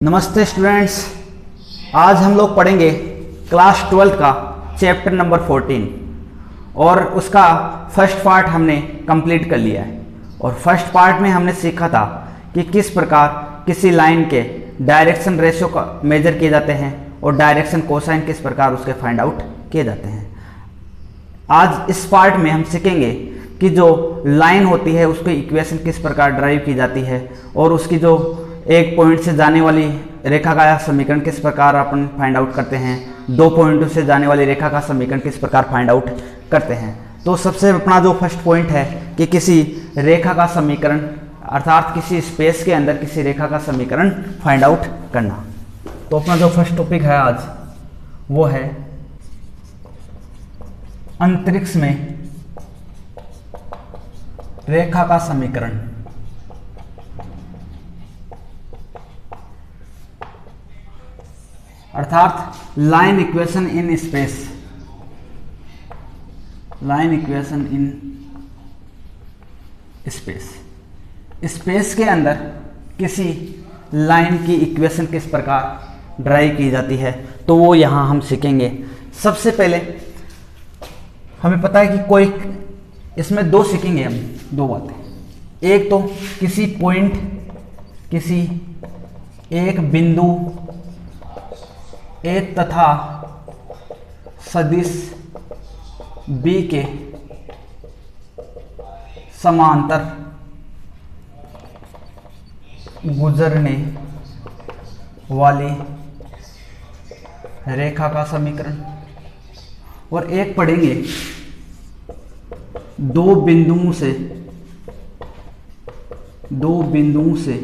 नमस्ते स्टूडेंट्स, आज हम लोग पढ़ेंगे क्लास 12 का चैप्टर नंबर 14 और उसका फर्स्ट पार्ट हमने कंप्लीट कर लिया है। और फर्स्ट पार्ट में हमने सीखा था कि किस प्रकार किसी लाइन के डायरेक्शन रेशियो का मेजर किए जाते हैं और डायरेक्शन कोसाइन किस प्रकार उसके फाइंड आउट किए जाते हैं। आज इस पार्ट में हम सीखेंगे कि जो लाइन होती है उसकी इक्वेशन किस प्रकार ड्राइव की जाती है और उसकी जो एक पॉइंट से जाने वाली रेखा का समीकरण किस प्रकार अपन फाइंड आउट करते हैं, दो पॉइंटों से जाने वाली रेखा का समीकरण किस प्रकार फाइंड आउट करते हैं। तो सबसे अपना जो फर्स्ट पॉइंट है कि किसी रेखा का समीकरण अर्थात किसी स्पेस के अंदर किसी रेखा का समीकरण फाइंड आउट करना। तो अपना जो फर्स्ट टॉपिक है आज वो है अंतरिक्ष में रेखा का समीकरण। अर्थात line equation in space, line equation in space. Space के अंदर किसी लाइन की इक्वेशन किस प्रकार ड्राइव की जाती है तो वो यहाँ हम सीखेंगे। सबसे पहले हमें पता है कि कोई इसमें दो सीखेंगे हम, दो बातें। एक तो किसी पॉइंट, किसी एक बिंदु ए तथा सदिश बी के समांतर गुजरने वाली रेखा का समीकरण। और एक पढ़ेंगे दो बिंदुओं से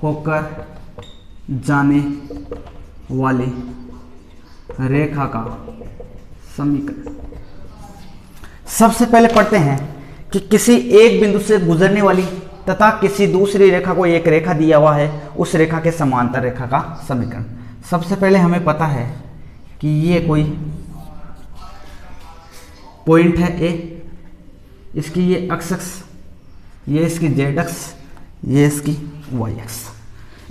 होकर जाने वाली रेखा का समीकरण। सबसे पहले पढ़ते हैं कि किसी एक बिंदु से गुजरने वाली तथा किसी दूसरी रेखा को एक रेखा दिया हुआ है, उस रेखा के समांतर रेखा का समीकरण। सबसे पहले हमें पता है कि ये कोई पॉइंट है ए, इसकी ये अक्ष, ये इसकी जेड अक्ष, ये इसकी वाई अक्ष।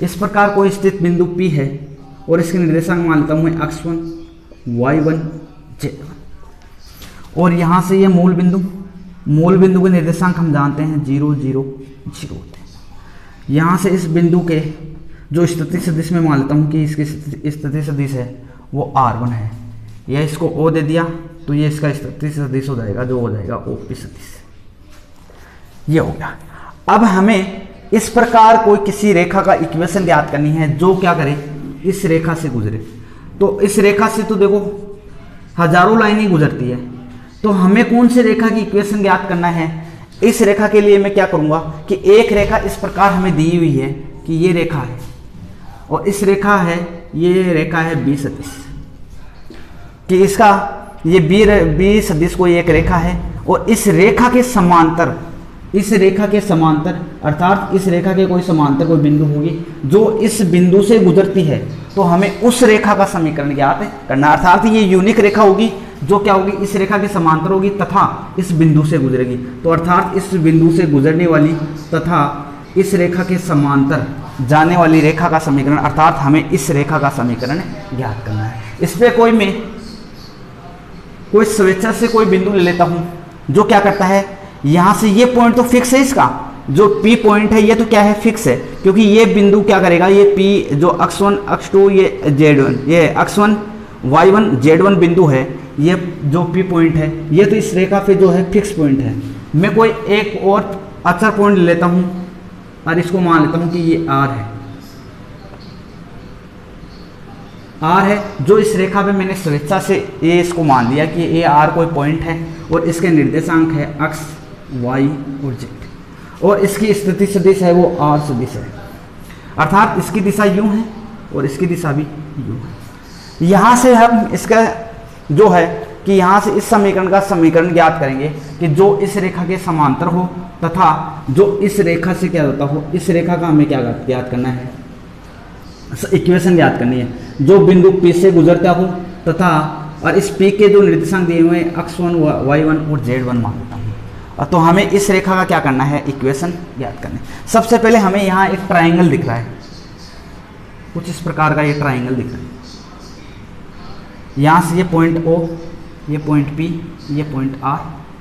इस प्रकार कोई स्थित बिंदु P है और इसके निर्देशांक मान लेता हूं मैं x1, y1, z1। और यहां से ये मूल बिंदु के निर्देशांक हम जानते हैं 0, 0, 0 होते हैं। यहां से इस बिंदु के जो स्थिति सदिश में मान लेता हूं कि इसकी स्थिति सदिश है वो r1 है। यह इसको O दे दिया तो ये इसका स्थिति सदिश हो जाएगा, जो हो जाएगा OP सदिश। ये हो गया। अब हमें इस प्रकार कोई किसी रेखा का इक्वेशन ज्ञात करनी है जो क्या करे, इस रेखा से गुजरे। तो इस रेखा से तो देखो हजारों लाइनें गुजरती है, तो हमें कौन सी रेखा की इक्वेशन ज्ञात करना है। इस रेखा के लिए मैं क्या करूंगा कि एक रेखा इस प्रकार हमें दी हुई है कि ये रेखा है और इस रेखा है, ये रेखा है बी सदिश, कि इसका ये बी सदिश कोई एक रेखा है और इस रेखा के समांतर, इस रेखा के समांतर अर्थात इस रेखा के कोई समांतर कोई बिंदु होगी जो इस बिंदु से गुजरती है, तो हमें उस रेखा का समीकरण ज्ञात करना। अर्थात ये यूनिक रेखा होगी जो क्या होगी, इस रेखा के समांतर होगी तथा इस बिंदु से गुजरेगी। तो अर्थात इस बिंदु से गुजरने वाली तथा इस रेखा के समांतर जाने वाली रेखा का समीकरण, अर्थात हमें इस रेखा का समीकरण ज्ञात करना है। इस पर कोई स्वेच्छा से कोई बिंदु ले लेता हूं जो क्या करता है, यहां से ये पॉइंट तो फिक्स है, इसका जो P पॉइंट है ये तो क्या है, फिक्स है, क्योंकि ये बिंदु क्या करेगा, ये P जो x1, x2, ये z1, ये x1, y1, z1 बिंदु है, ये जो P पॉइंट है ये तो इस रेखा पे जो है फिक्स पॉइंट है। मैं कोई एक और अच्छा पॉइंट ले लेता हूं और इसको मान लेता हूं कि ये R है, R है, जो इस रेखा पे मैंने स्वेच्छा से ये इसको मान लिया कि ये R कोई पॉइंट है और इसके निर्देशांक है x, y और z और इसकी स्थिति सदिश है वो R सदिश है। अर्थात इसकी दिशा यूं है और इसकी दिशा भी यूं है। यहाँ से हम इसका जो है कि यहाँ से इस समीकरण का समीकरण ज्ञात करेंगे कि जो इस रेखा के समांतर हो तथा जो इस रेखा से क्या होता हो, इस रेखा का हमें क्या ज्ञात करना है, इक्वेशन ज्ञात करनी है। जो बिंदु P से गुजरता हो तथा और इस P के जो निर्देशांक दिए हुए x1, y1 और z1 मान लेता हूँ। तो हमें इस रेखा का क्या करना है, इक्वेशन ज्ञात करनी है। सबसे पहले हमें यहाँ एक ट्राइंगल दिख रहा है, कुछ इस प्रकार का ये ट्राइंगल दिख रहा है। यहाँ से ये पॉइंट O, ये पॉइंट P, ये पॉइंट R,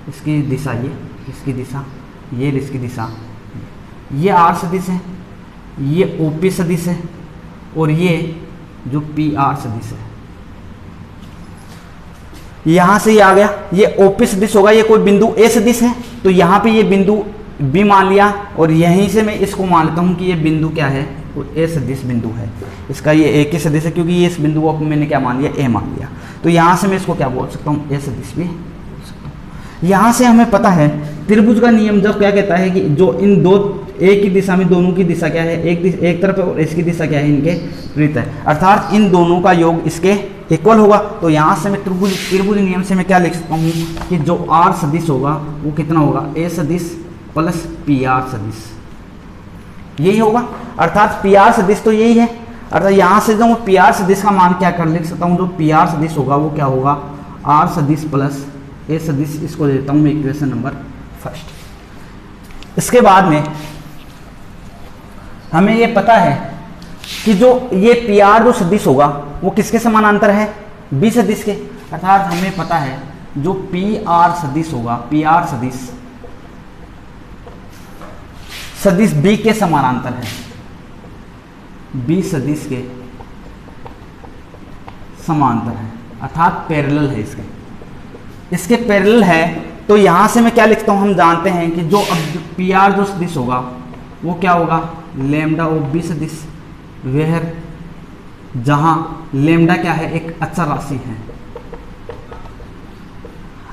इसकी दिशा ये, इसकी दिशा ये, इसकी दिशा ये R सदिश है, ये OP सदिश है, और ये जो PR सदिश है। यहाँ से ये आ गया, ये OP सदिश होगा, ये कोई बिंदु A सदिश है, तो यहाँ पे ये बिंदु B मान लिया, और यहीं से मैं इसको मान लेता हूँ कि ये बिंदु क्या है, वो A सदिश बिंदु है। इसका ये A के सदिश है, क्योंकि ये इस बिंदु को मैंने क्या मान लिया, A मान लिया। तो यहाँ से मैं इसको क्या बोल सकता हूँ, A सदिश भी बोल सकता हूँ। यहाँ से हमें पता है त्रिभुज का नियम जब क्या कहता है कि जो इन दो एक ही दिशा में दोनों की दिशा क्या है, एक तरफ है और इसकी दिशा क्या है, इनके विपरीत है, अर्थात इन दोनों का योग इसके इक्वल होगा। तो यहाँ से मैं त्रिभुज नियम से मैं क्या लिख सकता हूँ कि जो R सदिश होगा वो कितना होगा, A सदिश प्लस PR सदिश, यही होगा। अर्थात PR सदिश तो यही है, अर्थात यहाँ से जो PR सदिश का मान क्या कर लिख सकता हूँ, जो PR सदिश होगा वो क्या होगा, R सदिश प्लस A सदिश, इसको देता हूँ मैं इक्वेशन नंबर फर्स्ट। इसके बाद में हमें ये पता है कि जो ये PR जो सदिश होगा वो किसके समानांतर है, B सदिश के, अर्थात हमें पता है जो PR सदिश होगा, PR सदिश सदिश B के समानांतर है, B सदिश के समांतर है, अर्थात पैरेलल है, इसके पैरेलल है। तो यहां से मैं क्या लिखता हूं, हम जानते हैं कि जो अब PR जो सदिश होगा वो क्या होगा, लैम्डा ऑफ B सदिश, वेयर जहां लैम्डा क्या है, एक अचर राशि है,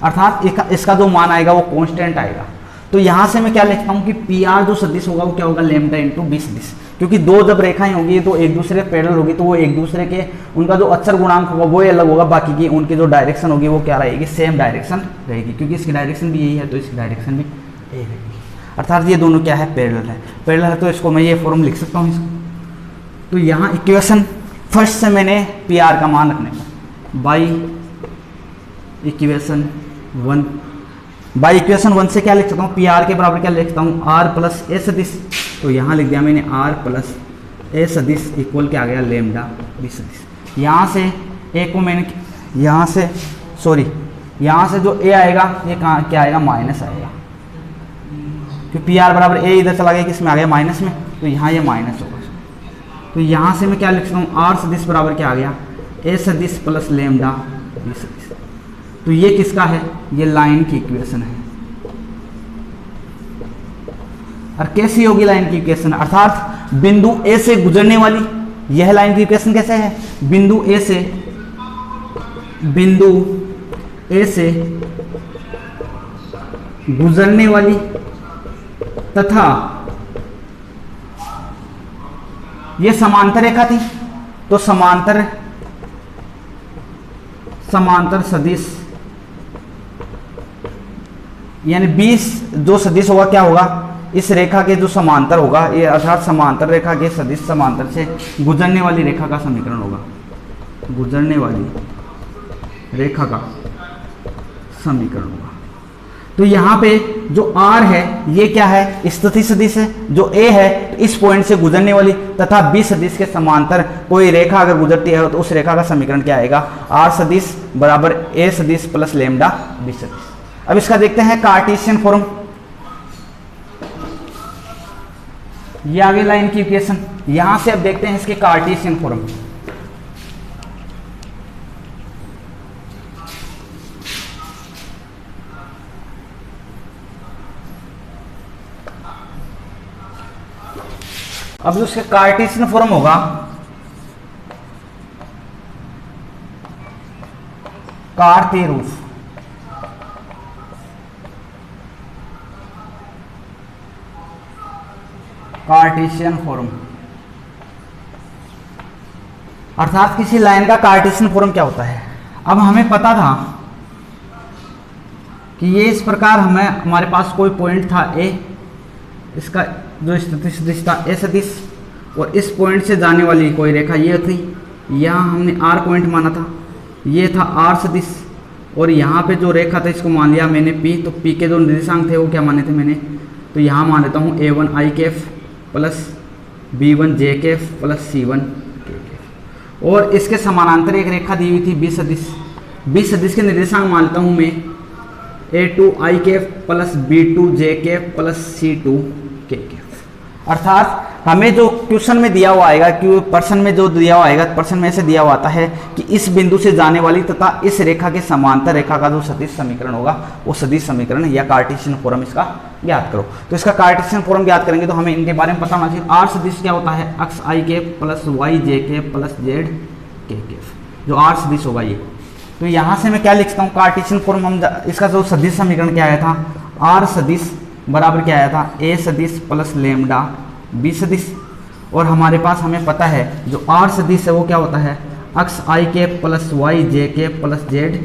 अर्थात इसका जो मान आएगा वो कांस्टेंट आएगा। तो यहां से मैं क्या लिखता हूं कि PR जो सदिश होगा वो क्या होगा, लैम्डा इंटू B सदिश, क्योंकि दो जब रेखाएं होगी तो एक दूसरे के पैरेलल होगी, तो वो एक दूसरे के उनका जो अचर गुणांक होगा वो अलग होगा, बाकी की उनकी जो डायरेक्शन होगी वो क्या रहेगी, सेम डायरेक्शन रहेगी, क्योंकि इसकी डायरेक्शन भी यही है तो इसकी डायरेक्शन भी यही रहेगी, अर्थात ये दोनों क्या है, पैरेलल है। पैरेलल है तो इसको मैं ये फॉर्म लिख सकता हूँ इसको। तो यहाँ इक्वेशन फर्स्ट से मैंने PR का मान रखने का बाई इक्वेशन 1 से क्या लिख सकता हूँ, PR के बराबर क्या लिख सकता हूँ, R प्लस A सदिश, तो यहाँ लिख दिया मैंने R प्लस A सदिश इक्वल क्या आ गया, लैम्डा B सदिश। यहाँ से A को मैंने यहाँ से जो A आएगा ये कहाँ क्या आएगा, माइनस आएगा, क्योंकि PR बराबर A इधर चला गया, किसमें आ गया, माइनस में, तो यहाँ ये माइनस होगा। तो यहाँ से मैं क्या लिख सकता हूँ, R सदिश बराबर क्या आ गया, A सदिश प्लस लैम्डा B सदिश। तो ये किसका है, ये लाइन की इक्वेशन है। और कैसी होगी लाइन की इक्वेशन, अर्थात बिंदु A से गुजरने वाली, यह लाइन की इक्वेशन कैसे है, बिंदु A से गुजरने वाली तथा यह समांतर रेखा थी, तो समांतर सदिश यानी 20 जो सदिश होगा क्या होगा, इस रेखा के जो समांतर होगा, ये अर्थात समांतर रेखा के सदिश समांतर से गुजरने वाली रेखा का समीकरण होगा, गुजरने वाली रेखा का समीकरण होगा। तो यहाँ पे जो R है ये क्या है, स्थिति सदिश है, जो A है तो इस पॉइंट से गुजरने वाली तथा B सदिश के समांतर कोई रेखा अगर गुजरती है तो उस रेखा का समीकरण क्या आएगा, R सदिश बराबर A सदिश प्लस लैम्डा B सदिश। अब इसका देखते हैं कार्टेशियन फॉर्म, ये आगे लाइन की इक्वेशन, यहां से अब देखते हैं इसके कार्टेशियन फॉर्म। अब जो उसका कार्टेशियन फॉर्म होगा, कार्तीय रूप, कार्टेशियन फॉर्म, अर्थात किसी लाइन का कार्टेशियन फॉर्म क्या होता है। अब हमें पता था कि ये इस प्रकार हमारे पास कोई पॉइंट था A, इसका जो स्थिति सदिश था A सदिश, और इस पॉइंट से जाने वाली कोई रेखा ये थी, यहाँ हमने R पॉइंट माना था, ये था R सदिश, और यहाँ पे जो रेखा था इसको मान लिया मैंने P, तो P के जो निर्देशांक थे वो क्या माने थे मैंने, तो यहाँ मान लेता हूँ A1 I Kaif plus B1 J Kaif plus C1 Kaif. और इसके समानांतर एक रेखा दी हुई थी बी सदिश। बी सदिश के निर्देशांक मानता हूं मैं a2 i Kaif plus b2 j Kaif plus c2 k Kaif. अर्थात हमें जो क्वेश्चन में दिया हुआ आएगा कि प्रश्न में जो दिया हुआ आएगा, प्रश्न में से दिया हुआ आता है कि इस बिंदु से जाने वाली तथा इस रेखा के समांतर रेखा का जो सदिश समीकरण होगा वो सदिश समीकरण या कार्टेशियन फॉर्म इसका ज्ञात करो। तो इसका कार्टेशियन फॉर्म ज्ञात करेंगे तो हमें इनके बारे में पता होना चाहिए। आर सदिश क्या होता है, अक्स आई के प्लस वाई जे के प्लस जेड के, जो आर सदिश होगा ये। तो यहाँ से मैं क्या लिख सकता हूँ, कार्टेशियन फॉर्म हम इसका जो सदिश समीकरण क्या आया था, आर सदिश बराबर क्या आया था, ए सदिश प्लस लेमडा बी सदिश। और हमारे पास हमें पता है जो आर सदिश है वो क्या होता है, अक्स आई के प्लस वाई जे के प्लस जेड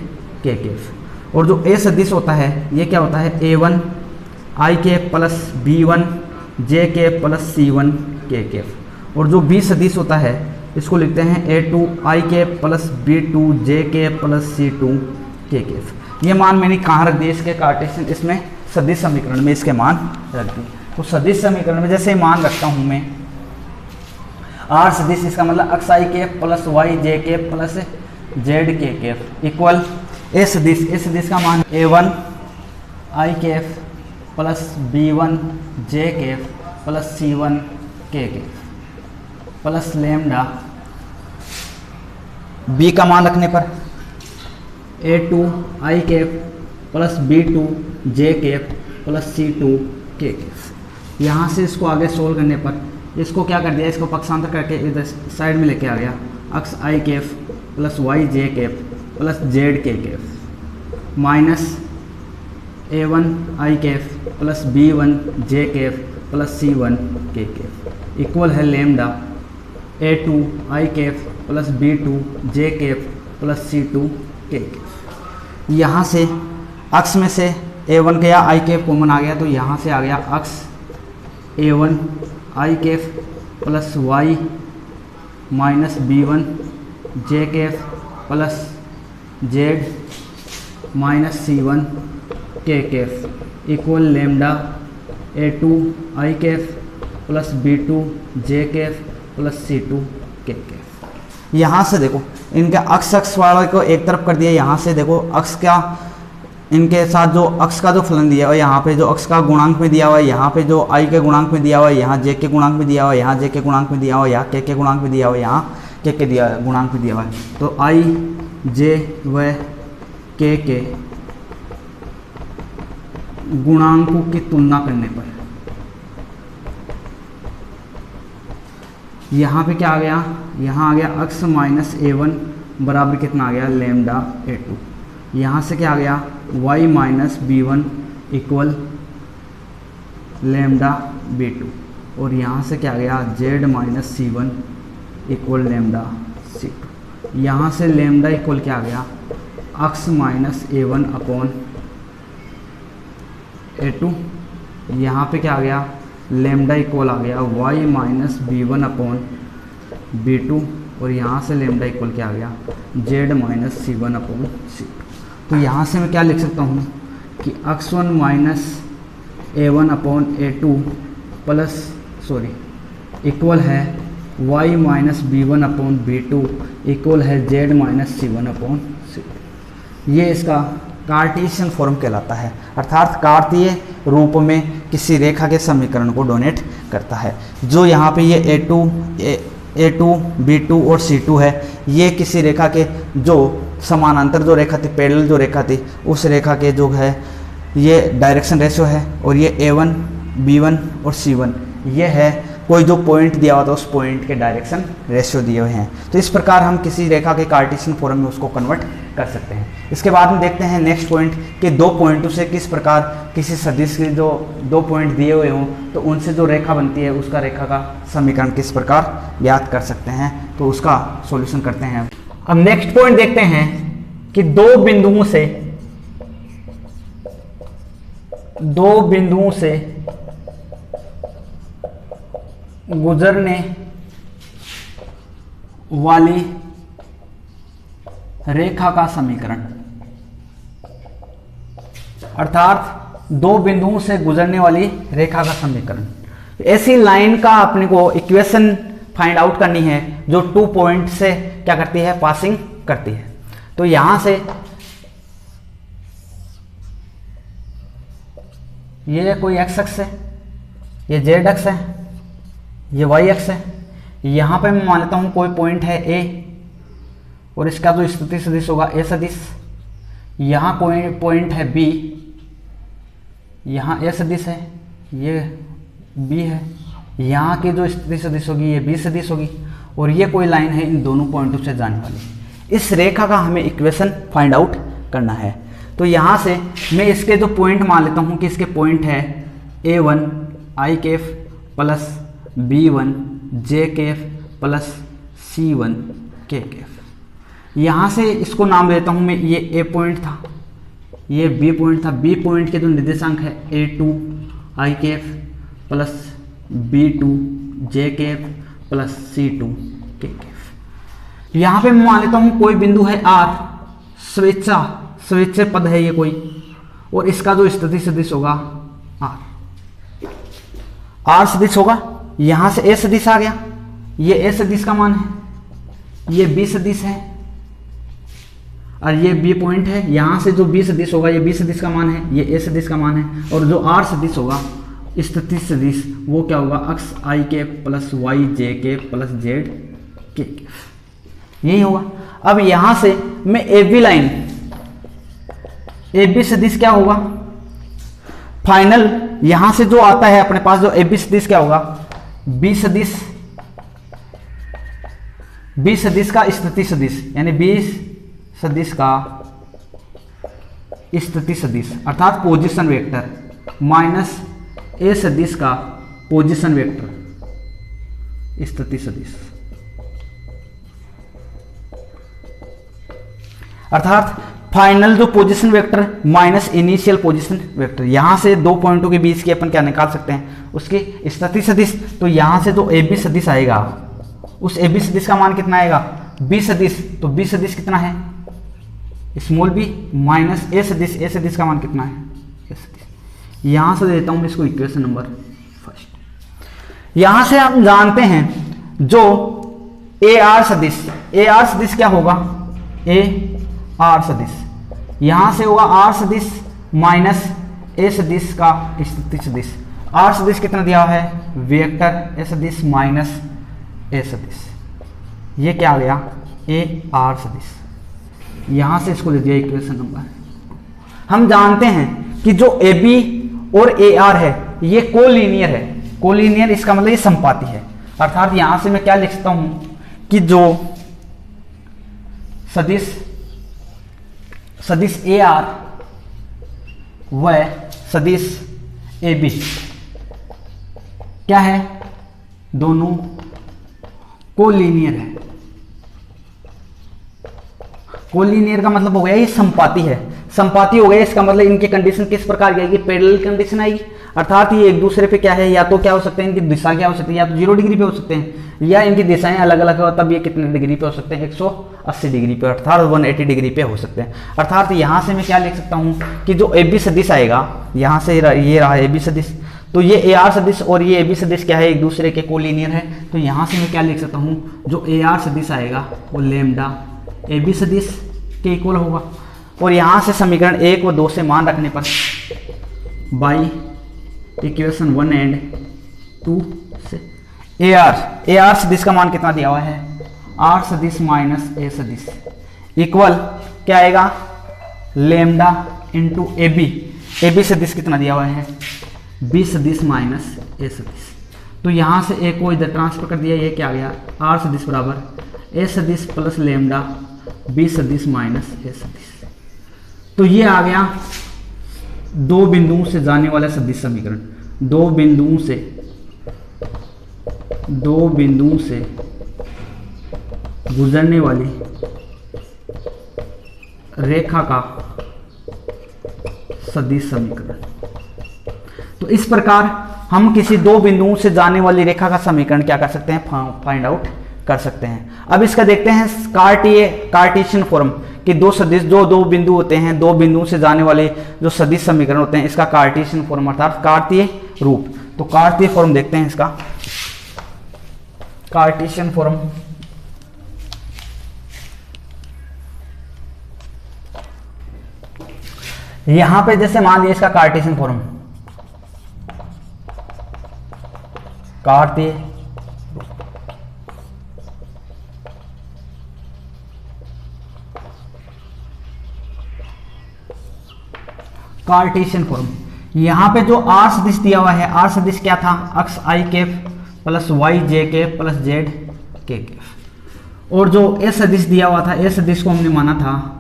के केफ। और जो ए सदिश होता है ये क्या होता है, ए1 आई के प्लस बी1 जे के प्लस सी1 के केफ। और जो बी सदिश होता है इसको लिखते हैं ए2 आई के प्लस बी2 जे के प्लस सी2 के केफ। ये मान मैंने कहाँ रख दिए, इसके कार्टेशियन इसमें सदिश समीकरण में इसके मान रख दिए। तो सदिश समीकरण में जैसे मान रखता हूँ मैं आर सदिश, इसका मतलब अक्स आई के प्लस वाई जे के प्लस जेड के केफ इक्वल ए सदिश। ए सदिश का मान ए1 आई केफ प्लस बी1 जे केफ प्लस सी1 के केफ प्लस लेमडा बी का मान रखने पर ए2 आई केफ प्लस बी2 जे केफ प्लस सी2 के केफ। यहाँ से इसको आगे सोल्व करने पर इसको क्या कर दिया, इसको पक्षांतर करके इधर साइड में लेके आ गया, अक्स आई केफ प्लस वाई जे केफ प्लस जेड के केफ माइनस ए1 आई केफ प्लस बी1 जे केफ प्लस सी1 के केफ इक्वल है लेमडा ए2 आई केफ प्लस बी2 जे केफ प्लस सी2 के केफ। यहाँ से अक्स में से ए1 का या आई केफ कॉमन आ गया तो यहाँ से आ गया अक्स ए1 आई केफ प्लस वाई माइनस बी1 जे केफ प्लस जेड माइनस सी1 के केफ इक्वल लेमडा ए2 आई केफ प्लस बी2 जे केफ प्लस सी2 के केफ। यहाँ से देखो इनका अक्स वाले को एक तरफ कर दिया, यहाँ से देखो अक्स का इनके साथ जो अक्स का जो फलन दिया हुआ है, यहाँ पे जो अक्स का गुणांक में दिया हुआ है, यहाँ पे जो आई के गुणांक में दिया हुआ है, यहाँ जे के गुणांक में दिया हुआ है, यहाँ जे के गुणांक में दिया हुआ है, यहाँ के गुणांक में दिया हुआ है, यहाँ के दिया गुणांक में दिया हुआ है। तो आई जे व के गुणांकों की तुलना करने पर यहाँ पे क्या आ गया, यहाँ आ गया अक्स माइनस ए1 बराबर कितना आ गया, लेमडा ए2। यहाँ से क्या आ गया, y minus B one equal lambda B two. और यहाँ से क्या आ गया, z minus C one equal lambda C two. यहाँ से लेमडा इक्वल क्या आ गया, x minus A one upon A two. यहाँ पे क्या आ गया, लेमडा इक्वल आ गया y माइनस बी1 अपॉन बी2। और यहाँ से लेमडा इक्वल क्या आ गया, z माइनस सी1 अपॉन सी2। तो यहाँ से मैं क्या लिख सकता हूँ कि x1 minus a1 upon a2 plus equal है y minus b1 upon b2 equal है z minus c1 upon c2। ये इसका कार्टेशियन फॉर्म कहलाता है, अर्थात कार्तीय रूप में किसी रेखा के समीकरण को डोनेट करता है। जो यहाँ पे ये a2 b2 और c2 है, ये किसी रेखा के जो समानांतर जो रेखा थी, पैरेलल जो रेखा थी, उस रेखा के जो है ये डायरेक्शन रेशियो है। और ये a1 b1 और c1 ये है कोई जो पॉइंट दिया हुआ था उस पॉइंट के डायरेक्शन रेशियो दिए हुए हैं। तो इस प्रकार हम किसी रेखा के कार्टेशियन फॉर्म में उसको कन्वर्ट कर सकते हैं। इसके बाद में देखते हैं नेक्स्ट पॉइंट कि दो पॉइंटों से किस प्रकार किसी सदिश के जो दो पॉइंट दिए हुए हों तो उनसे जो रेखा बनती है उसका रेखा का समीकरण किस प्रकार ज्ञात कर सकते हैं, तो उसका सॉल्यूशन करते हैं। अब नेक्स्ट पॉइंट देखते हैं कि दो बिंदुओं से गुजरने वाली रेखा का समीकरण, अर्थात दो बिंदुओं से गुजरने वाली रेखा का समीकरण। ऐसी लाइन का अपने को इक्वेशन फाइंड आउट करनी है जो 2 पॉइंट से क्या करती है, पासिंग करती है। तो यहां से ये कोई एक्स अक्ष है, ये जेड अक्ष है, ये वाई अक्ष है। यहां पे मैं मान लेता हूं कोई पॉइंट है ए और इसका जो स्थिति सदिश होगा ए सदिश। यहाँ कोई पॉइंट है बी, यहाँ ए सदिश है, ये बी है। यहाँ की जो स्थिति सदिश होगी ये बी सदिश होगी और ये कोई लाइन है इन दोनों पॉइंटों से जाने वाली। इस रेखा का हमें इक्वेशन फाइंड आउट करना है। तो यहाँ से मैं इसके जो पॉइंट मान लेता हूँ कि इसके पॉइंट है A1 आई कैफ प्लस B1 जे कैफ प्लस C1 के कैफ। यहाँ से इसको नाम देता हूँ मैं, ये ए पॉइंट था, ये बी पॉइंट था। बी पॉइंट के जो निर्देशांक है A2 आई कैफ प्लस B2 जे कैफ प्लस C2 के कैफ। यहाँ पे मैं मान लेता हूँ कोई बिंदु है R, स्वेच्छा पद है ये कोई, और इसका जो स्थिति सदिश होगा R सदिश होगा। यहाँ से A सदिश आ गया, ये A सदिश का मान है, ये B सदिश है और ये B पॉइंट है। यहाँ से जो B सदिश होगा ये B सदिश का मान है, ये A सदिश का मान है, और जो R सदिश होगा स्थिति सदिश वो क्या होगा, अक्स आई के प्लस वाई जे के प्लस जेड के, यही होगा। अब यहाँ से मैं AB लाइन, AB सदिश क्या होगा फाइनल, यहाँ से जो आता है अपने पास जो AB सदिश क्या होगा, B सदिश का स्थिति सदिश, यानी B सदिश का स्थिति सदिश अर्थात पोजीशन वेक्टर माइनस A सदिश का पोजीशन वेक्टर स्थिति सदिश, अर्थात फाइनल जो position vector minus initial position vector. यहां से दो पॉइंटों के बीच की अपन क्या निकाल सकते हैं, उसकी स्थिति सदिश। तो यहां से जो AB सदिश आएगा उस AB सदिश का मान कितना आएगा, B सदिश। तो B सदिश कितना है, स्मॉल b माइनस A सदिश का मान कितना है, A सदिश। यहां से देता हूं मैं इसको इक्वेशन नंबर फर्स्ट। यहां से आप जानते हैं जो AR सदिश क्या होगा, AR सदिश, यहां से होगा R सदिश माइनस A सदिश का स्थिति सदिश। R सदिश कितना दिया है, वेक्टर A सदिश माइनस A सदिश, ये क्या आ गया AR सदिश। यहां से इसको ले दिया इक्वेशन नंबर। हम जानते हैं कि जो AB और AR है ये कोलिनियर है। कोलिनियर इसका मतलब ये समपाती है, अर्थात यहां से मैं क्या लिख सकता हूं कि जो सदिश AR व सदिश AB क्या है, दोनों कोलिनियर है। कोलिनियर का मतलब हो गया ये समपाती है, समपाती हो गया, इसका मतलब इनकी कंडीशन किस प्रकार की आएगी, पैरेलल कंडीशन आएगी। अर्थात ये एक दूसरे पे क्या है, या तो क्या हो सकते हैं, इनकी दिशा क्या हो सकती है, या तो 0 डिग्री पे हो सकते हैं, या इनकी दिशाएं अलग अलग हो, तब ये कितने डिग्री पे हो सकते हैं, 180 डिग्री पे, अर्थात 180 डिग्री पे हो सकते हैं। अर्थात यहाँ से मैं क्या लिख सकता हूँ कि जो AB सदिश आएगा, यहाँ से ये रहा AB सदिश, तो ये AR सदिश और ये AB सदिश क्या है, एक दूसरे के कोलिनियर है। तो यहाँ से मैं क्या लिख सकता हूँ, जो AR सदिश आएगा वो लैम्डा AB सदिश के इक्वल होगा। और यहाँ से समीकरण 1 व 2 से मान रखने पर बाई इक्वेशन 1 एंड 2 से AR सदिश का मान कितना दिया हुआ है, R सदिश माइनस A सदिश इक्वल क्या आएगा, लैम्डा इंटू AB सदिश कितना दिया हुआ है, B सदिश माइनस A सदिश। तो यहाँ से A को इधर ट्रांसफर कर दिया, ये क्या आ गया, R सदिश बराबर A सदिश प्लस लैम्डा B सदिश माइनस A सदिश। तो ये आ गया दो बिंदुओं से जाने वाला सदिश समीकरण। दो बिंदुओं से गुजरने वाली रेखा का सदिश समीकरण। तो इस प्रकार हम किसी दो बिंदुओं से जाने वाली रेखा का समीकरण क्या कर सकते हैं, फाइंड आउट कर सकते हैं। अब इसका देखते हैं कार्टेशियन फॉर्म कि दो सदिश जो दो बिंदु होते हैं, दो बिंदुओं से जाने वाले जो सदिश समीकरण होते हैं, इसका कार्टेशियन फॉर्म अर्थात कार्तीय रूप। तो कार्तीय फॉर्म देखते हैं इसका। कार्टेशियन फॉर्म, यहां पे जैसे मान लिया इसका कार्टेशियन फॉर्म, कार्टे कार्टेशियन फॉर्म, यहां पे जो आर सदिश दिया हुआ है, आर सदिश क्या था, अक्स आई कैप प्लस वाई जे कैप प्लस जेड के कैप, और जो ए सदिश दिया हुआ था, ए सदिश को हमने माना था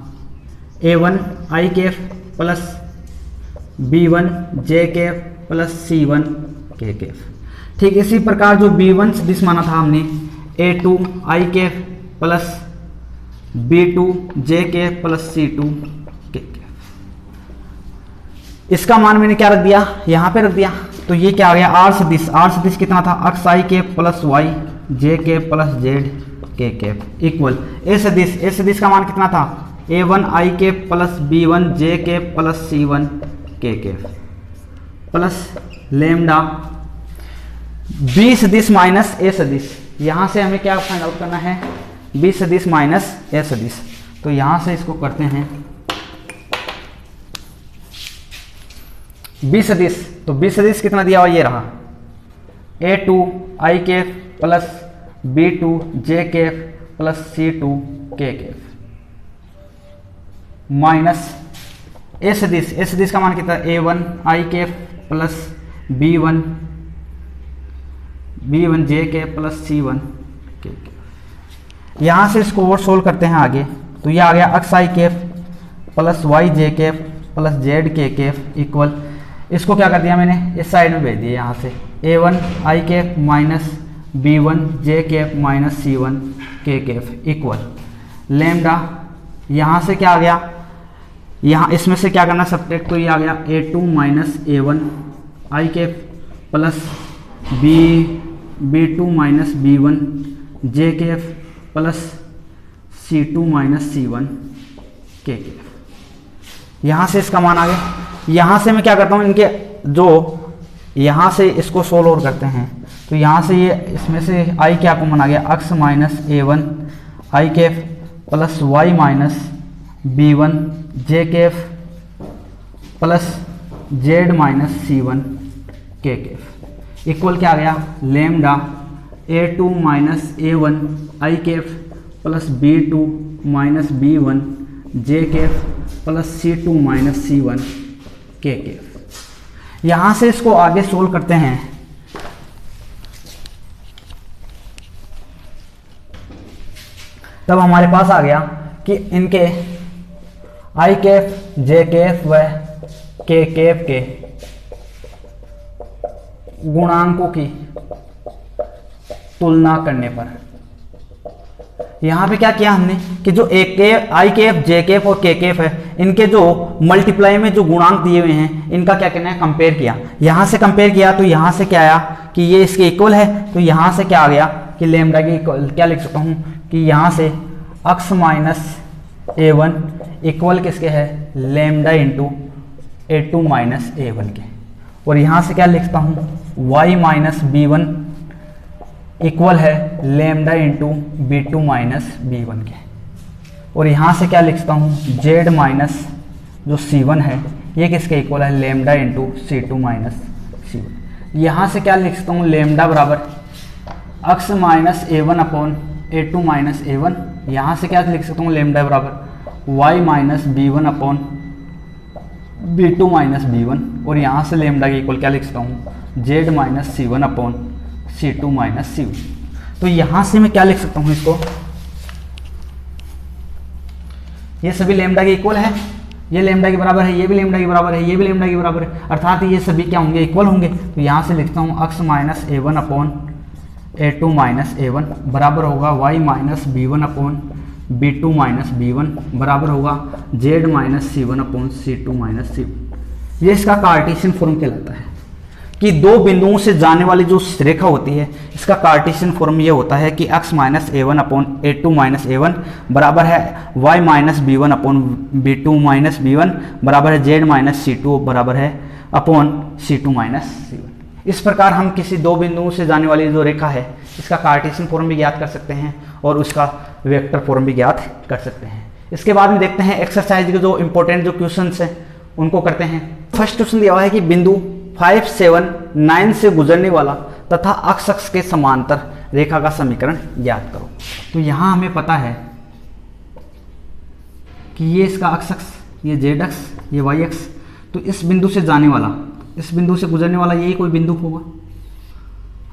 a1 i cap plus b1 j cap plus c1 k cap. ठीक इसी प्रकार जो b1 सदिश माना था हमने a2 आई कैप प्लस b2 जे कैप प्लस c2 के कैप, इसका मान मैंने क्या रख दिया, यहां पे रख दिया, तो ये क्या आ गया, आर सदिश, आर सदिश कितना था, अक्स आई कैप प्लस वाई जे कैप प्लस जेड के कैप इक्वल ए सदिश, ए सदिश का मान कितना था, a1 i cap plus b1 j cap plus c1 k cap plus lambda B सदिश माइनस ए सदिश, यहां से हमें क्या फाइंड आउट करना है, बी सदिश माइनस ए सदिश, तो यहां से इसको करते हैं बी सदिश, तो बी सदिश कितना दिया हुआ, ये रहा a2 आई कैप प्लस b2 जे कैप प्लस c2 के कैप माइनस ए सदिश, ए सदिश का मान कितना, a1 i cap plus b1 j cap plus c1 k cap. यहां से इसको और सोल्व करते हैं आगे, तो ये आ गया अक्स आई कैप प्लस वाई जे कैप प्लस जेड के कैप इक्वल, इसको क्या कर दिया मैंने, इस साइड में भेज दिया, यहाँ से a1 i cap minus b1 j cap minus c1 k cap equal lambda, यहाँ से क्या आ गया, यहाँ इसमें से क्या करना सब्ट्रैक्ट, तो ये आ गया a2 minus a1 i cap plus b2 minus b1 j cap plus c2 minus c1 k cap, यहाँ से इसका मान आ गया। यहाँ से मैं क्या करता हूँ, इनके जो यहाँ से इसको सोल्व और करते हैं, तो यहाँ से ये इसमें से आई क्या कॉमन आ गया, x minus a1 i cap plus y minus b1 j cap plus z minus c1 k cap equal क्या आ गया, lambda a2 minus a1 i cap plus b2 minus b1 j cap plus c2 minus c1 k cap. यहां से इसको आगे solve करते हैं, तब हमारे पास आ गया कि इनके आई कैप जे कैप व के कैप के गुणांकों की तुलना करने पर, यहां पे क्या किया हमने कि जो A cap I cap J cap और के कैप है, इनके जो मल्टीप्लाई में जो गुणांक दिए हुए हैं, इनका क्या करना है, कंपेयर किया। यहां से कंपेयर किया तो यहां से क्या आया कि ये इसके इक्वल है, तो यहां से क्या आ गया कि लेमडा की इक्वल क्या लिख सकता हूं कि यहां से अक्स माइनस a1 इक्वल किसके है, lambda into a2 minus a1 के, और यहां से क्या लिखता हूं, y माइनस b1 इक्वल है lambda into b2 minus b1 के, और यहाँ से क्या लिखता हूँ, z माइनस जो c1 है ये किसके इक्वल है, lambda into c2 minus c1। यहाँ से क्या लिख सकता हूँ, लेमडा बराबर अक्स minus a1 upon a2 minus a1। यहाँ से क्या लिख सकता हूँ, लेमडा बराबर y minus b1 upon b2 minus b1, और यहाँ से लेमडा के इक्वल क्या लिख सकता हूँ, z minus c1 upon c2 minus c1। तो यहाँ से मैं क्या लिख सकता हूँ, इसको ये सभी लेमडा के इक्वल है, ये लेमडा के बराबर है, ये भी लेमडा के बराबर है, ये भी लेमडा के बराबर है, अर्थात ये सभी क्या होंगे, इक्वल होंगे। तो यहाँ से लिखता हूँ अक्स minus a1 upon a2 minus a1 बराबर होगा y minus b1 upon b2 minus b1 बराबर होगा z minus c1 upon c2 minus c1। ये इसका कार्टेशियन फॉर्म कहलाता है कि दो बिंदुओं से जाने वाली जो रेखा होती है, इसका कार्टेशियन फॉर्म ये होता है कि x minus a1 upon a2 minus a1 बराबर है y minus b1 upon b2 minus b1 बराबर है z माइनस c2 बराबर है अपॉन c2 माइनस c1। इस प्रकार हम किसी दो बिंदुओं से जाने वाली जो रेखा है इसका कार्टेशियन फॉर्म भी ज्ञात कर सकते हैं और उसका वेक्टर फॉर्म भी ज्ञात कर सकते हैं। इसके बाद में देखते हैं एक्सरसाइज के जो इंपॉर्टेंट जो क्वेश्चंस हैं उनको करते हैं। फर्स्ट क्वेश्चन दिया हुआ है कि बिंदु 5, 7, 9 से गुजरने वाला तथा अक्ष के समांतर रेखा का समीकरण ज्ञात करो। तो यहां हमें पता है कि ये इसका अक्ष, ये जेड अक्ष, ये वाई अक्ष, तो इस बिंदु से जाने वाला, इस बिंदु से गुजरने वाला यही कोई बिंदु होगा,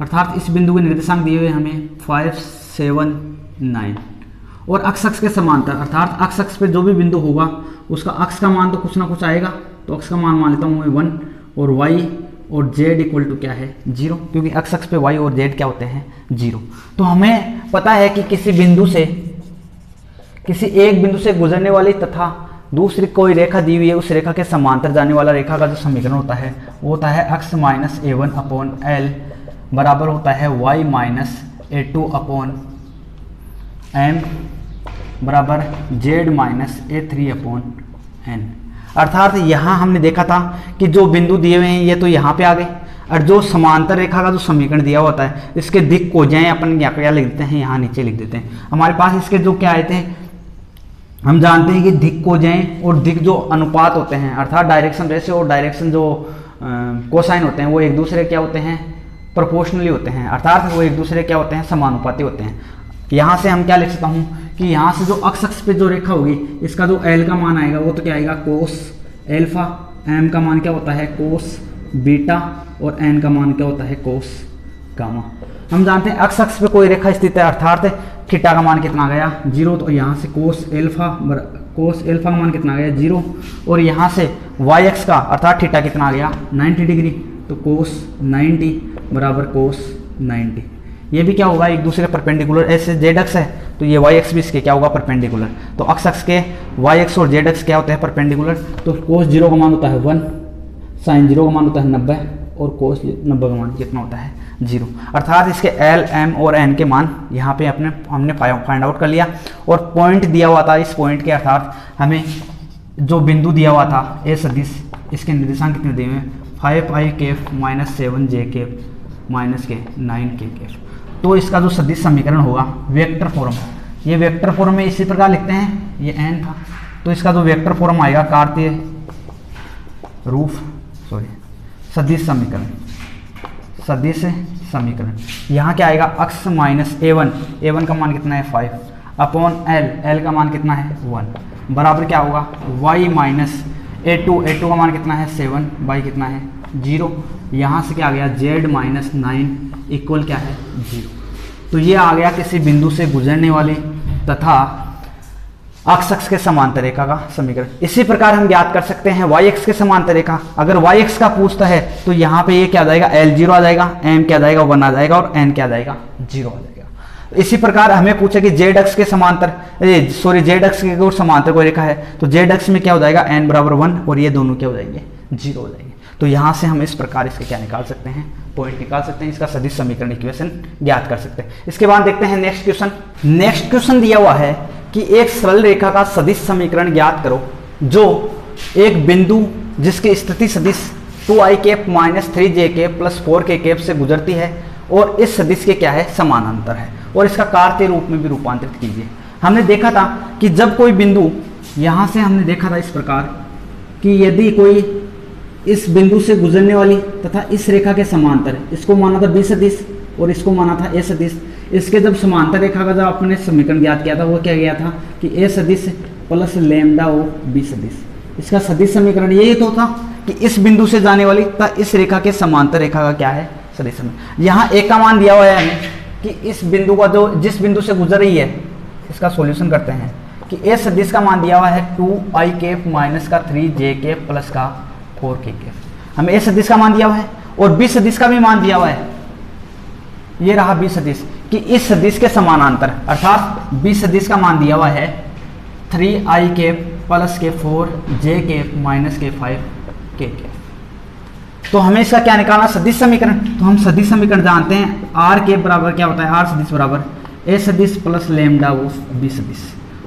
अर्थात इस बिंदु के निर्देशांक दिए हुए हमें 5, 7, 9 और अक्ष के समांतर, अर्थात अक्ष पे जो भी बिंदु होगा उसका अक्ष का मान तो कुछ ना कुछ आएगा, तो अक्ष का मान मान लेता हूँ मैं 1 और y और z इक्वल टू क्या है 0, क्योंकि अक्ष पे y और z क्या होते हैं 0। तो हमें पता है कि किसी एक बिंदु से गुजरने वाली तथा दूसरी कोई रेखा दी हुई है, उस रेखा के समांतर जाने वाला रेखा का जो समीकरण होता है वो होता है x minus a1 upon l बराबर होता है y minus a2 upon m बराबर z minus a3 upon n। अर्थात यहाँ हमने देखा था कि जो बिंदु दिए हुए हैं ये तो यहाँ पे आ गए, और जो समांतर रेखा का जो समीकरण दिया होता है इसके दिक् को जाए अपन यहाँ क्या लिख देते हैं, यहाँ नीचे लिख देते हैं। हमारे पास इसके जो क्या आए थे, हम जानते हैं कि दिक् को जाए और दिक् जो अनुपात होते हैं, अर्थात डायरेक्शन रेशियो और डायरेक्शन जो कोसाइन होते हैं वो एक दूसरे क्या होते हैं, प्रोपोर्शनली होते हैं, अर्थात वो एक दूसरे क्या होते हैं, समानुपाती होते हैं। यहाँ से हम क्या लिख सकता हूँ कि यहाँ से जो अक्ष पे जो रेखा होगी इसका जो L का मान आएगा वो तो क्या आएगा कोस एल्फा, M का मान क्या होता है कोस बीटा और N का मान क्या होता है कोस गामा। हम जानते हैं अक्ष पे कोई रेखा स्थित है, अर्थात थीटा का मान कितना आ गया 0, तो यहाँ से कोस एल्फा का मान कितना आ गया 0, और यहाँ से वाई एक्स का अर्थात थीटा कितना आ गया 90 डिग्री, तो कोस 90 बराबर कोस 90। ये भी क्या होगा एक दूसरे परपेंडिकुलर, ऐसे जेड एक्स है तो ये वाई एक्स भी इसके क्या होगा परपेंडिकुलर, तो अक्ष के वाई एक्स और जेड एक्स क्या होते हैं परपेंडिकुलर। तो कोस 0 का मान होता है 1, साइन 0 का मान होता है 90 और कोस 90 का मान कितना होता है 0। अर्थात इसके L, M और N के मान यहाँ पे हमने फाइंड आउट कर लिया, और पॉइंट दिया हुआ था, इस पॉइंट के अर्थात हमें जो बिंदु दिया हुआ था ए सदिश, इसके निर्देशांक कितने दिए हुए हैं 5i Kaif minus 7j Kaif minus के 9k कैफ। तो इसका जो सदिश समीकरण होगा वेक्टर फॉर्म, ये वेक्टर फॉर्म में इसी प्रकार लिखते हैं, ये n था, तो इसका जो वेक्टर फॉर्म आएगा कार्तीय रूप सदिश समीकरण, यहाँ क्या आएगा अक्ष माइनस a1 का मान कितना है 5 अपॉन l का मान कितना है 1 बराबर क्या होगा y माइनस a2 का मान कितना है 7 बाई कितना है 0, यहाँ से क्या आ गया z माइनस 9 इक्वल क्या है 0। तो ये आ गया किसी बिंदु से गुजरने वाली तथा अक्ष के समांतर रेखा का समीकरण। इसी प्रकार हम ज्ञात कर सकते हैं वाई एक्स के समांतर रेखा। अगर वाई एक्स का पूछता है तो यहाँ पे ये क्या आ जाएगा L 0 आ जाएगा, M क्या आ जाएगा 1 आ जाएगा और N क्या आ जाएगा 0 आ जाएगा। इसी प्रकार हमें पूछा कि जेड अक्ष के समांतर जेड अक्ष के समांतर कोई रेखा है तो जेड अक्ष में क्या हो जाएगा n बराबर 1 और ये दोनों क्या हो जाएंगे 0 हो जाएंगे। तो यहाँ से हम इस प्रकार इसके क्या निकाल सकते हैं पॉइंट निकाल सकते हैं, इसका सदिश समीकरण इक्वेशन ज्ञात कर सकते हैं। इसके बाद देखते हैं नेक्स्ट क्वेश्चन। नेक्स्ट क्वेश्चन दिया हुआ है कि एक सरल रेखा का सदिश समीकरण ज्ञात करो जो एक बिंदु जिसकी स्थिति सदिश 2i cap minus 3j cap plus 4k cap से गुजरती है और इस सदिश के क्या है समानांतर है, और इसका कार्तीय रूप में भी रूपांतरित कीजिए। हमने देखा था कि जब कोई बिंदु, यहाँ से हमने देखा था इस प्रकार कि यदि कोई इस बिंदु से गुजरने वाली तथा इस रेखा के समांतर, इसको माना था b सदिश और इसको माना था a सदिश, इसके जब समांतर रेखा का जब आपने समीकरण ज्ञात किया था वो क्या गया था कि a सदिश प्लस लैम्डा ओ b सदिश, इसका सदिश समीकरण यही तो था कि इस बिंदु से जाने वाली तथा इस रेखा के समांतर रेखा का क्या है सदिश समीकरण। यहाँ a का मान दिया हुआ है हमें कि इस बिंदु का जो जिस बिंदु से गुजर रही है, इसका सॉल्यूशन करते हैं कि a सदिश का मान दिया हुआ है 2i कैप माइनस का 3j कैप प्लस का 4k कैप। हमें a सदिश का मान दिया हुआ है और b सदिश का भी मान दिया हुआ है, ये रहा b सदिश कि इस सदिश के समानांतर, अर्थात b सदिश का मान दिया हुआ है 3i कैप प्लस के 4j कैप माइनस के 5k कैप। तो हमें इसका क्या निकालना सदिश समीकरण। तो हम सदिश समीकरण जानते हैं r के बराबर क्या होता है, r सदिश बराबर a सदिश प्लस लैम्डा वो b सदिश,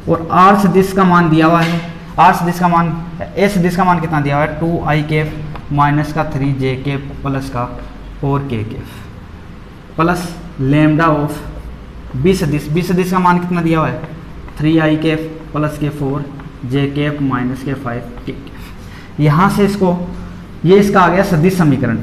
और r सदिश का मान दिया हुआ है, r सदिश का मान a सदिश का मान कितना दिया हुआ है 2i कैप माइनस का 3j कैप प्लस का और के केफ प्लस लेमडा ऑफ बी सदिश का मान कितना दिया हुआ है 3i केफ प्लस के 4 जे केफ माइनस के 5 के केफ। यहाँ से इसको ये इसका आ गया सदिश समीकरण,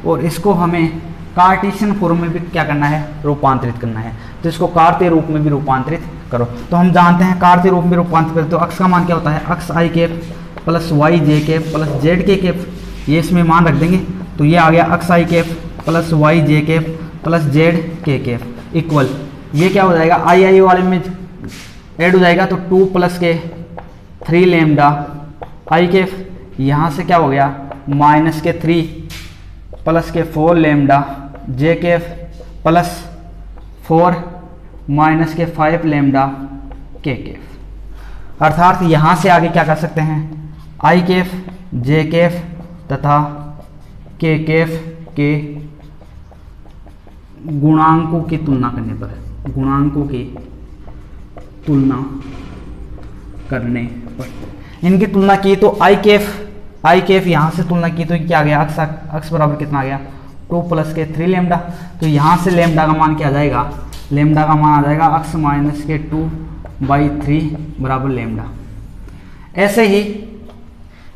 और इसको हमें कार्टेशियन फॉर्म में भी क्या करना है, रूपांतरित करना है। तो इसको कार्तीय रूप में भी रूपांतरित करो। तो हम जानते हैं कार्तीय रूप में रूपांतरित करें तो अक्ष का मान क्या होता है, अक्ष आई केफ प्लस वाई जे केफ प्लस जेड के केफ, ये इसमें मान रख देंगे। तो ये आ गया अक्ष आई केफ प्लस वाई जे केफ प्लस जेड के केफ इक्वल, ये क्या हो जाएगा आई वाले में ऐड हो जाएगा तो 2 प्लस के 3 लेमडा आई केफ, यहाँ से क्या हो गया माइनस के 3 प्लस के 4 लेमडा जे केफ प्लस 4 माइनस के 5 लेमडा के केफ। अर्थात यहाँ से आगे क्या कर सकते हैं, आई केफ जे केफ तथा के केफ के गुणांकों की तुलना करने पर, गुणांकों की तुलना करने पर इनकी तुलना की तो आई केफ यहाँ से तुलना की तो क्या आ गया, अक्स बराबर कितना आ गया 2 प्लस के 3 लेमडा। तो यहाँ से लेमडा का मान क्या आ जाएगा, लेमडा का मान आ जाएगा अक्स माइनस के 2/3 बराबर लेमडा। ऐसे ही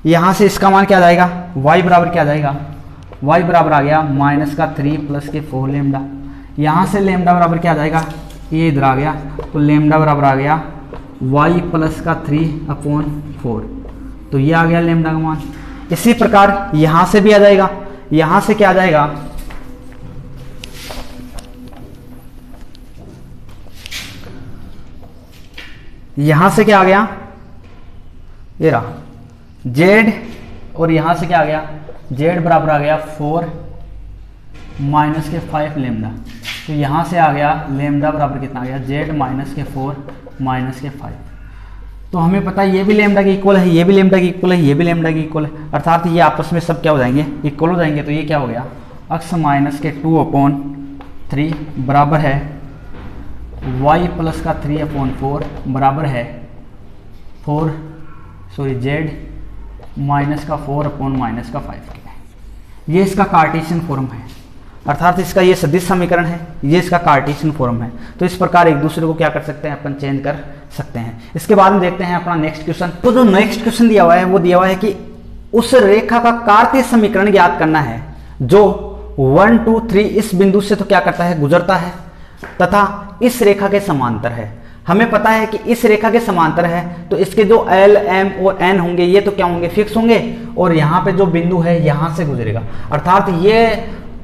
यहाँ से इसका मान क्या आ जाएगा, y बराबर क्या आ जाएगा, y बराबर आ गया माइनस का 3 प्लस के 4 लेमडा। यहाँ से लेमडा बराबर क्या आ जाएगा, ये इधर आ गया तो लेमडा बराबर आ गया y प्लस का 3/4। तो ये आ गया लेमडा का मान। इसी प्रकार यहाँ से भी आ जाएगा, यहाँ से क्या आ जाएगा, यहाँ से क्या आ गया, ये रहा z, और यहाँ से क्या आ गया z बराबर आ गया 4 माइनस के 5 लेमडा। तो यहाँ से आ गया लेमडा बराबर कितना आ गया, z माइनस के 4 माइनस के 5। तो हमें पता है ये भी लेमडा की इक्वल है, ये भी लेमडा की इक्वल है, ये भी लेमडा की इक्वल है, अर्थात ये आपस में सब क्या हो जाएंगे, इक्वल हो जाएंगे। तो ये क्या हो गया, अक्स माइनस के 2/3 बराबर है y प्लस का 3/4 बराबर है z माइनस का 4/माइनस का 5 के। ये इसका कार्टेशियन फॉर्म है, अर्थात इसका ये सदिश समीकरण है, ये इसका कार्टेशियन फॉर्म है। तो इस प्रकार एक दूसरे को क्या कर सकते हैं, अपन चेंज कर सकते हैं। इसके बाद में देखते हैं अपना नेक्स्ट क्वेश्चन। तो जो नेक्स्ट क्वेश्चन दिया हुआ है वो दिया हुआ है कि उस रेखा का कार्तीय समीकरण ज्ञात करना है जो 1 2 3 इस बिंदु से तो क्या करता है, गुजरता है तथा इस रेखा के समांतर है। हमें पता है कि इस रेखा के समांतर है तो इसके जो एल एम और एन होंगे ये तो क्या होंगे, फिक्स होंगे, और यहाँ पे जो बिंदु है यहाँ से गुजरेगा। अर्थात ये